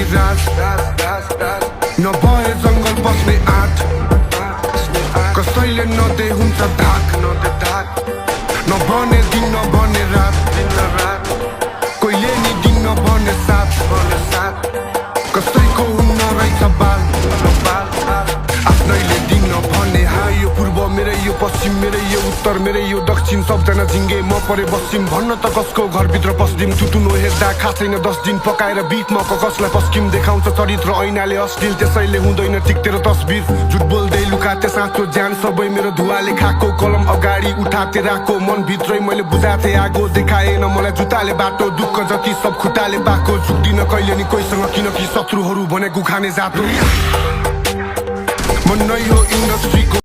नि राज नभए जंगल बस्ने आँट कसैले नदे हुन्छ धाक नभने दिन नभने रात कोहीले नि दिन नभने साथ कसैको हुन्न रहेछ बाल आफ्नैले दिन नभने हा यो पूर्व मेरै यो पश्चिम मेरै यो उत्तर मेरै यो दक्षिण सबजना झिङ्गे म परे बस्छिम भन्न त कसको घरभित्र पस्दिम टुटुनो हेर्दा खासैन 10 दिन पकाएर बिचमा कसलाई पस्किम देखाउँछ चरित्र ऐनाले अश्लील त्यसैले हुँदैन ठिक तेरो तस्बिर झुट बोल्दै लुकाते साँचो ज्यान सबै मेरो धुवाले खाएको कलम अगाडि उठाते राखो मन भित्रै मैले बुझाथे आगो देखाएन मलाई जुत्ताले बाटो दुःख जति सब खुट्टाले बाको झुक्दिन कहिले नि कोहीसँग किनकि शत्रुहरू भनेको खाने जातो मन नै हो इन्डस्ट्रीको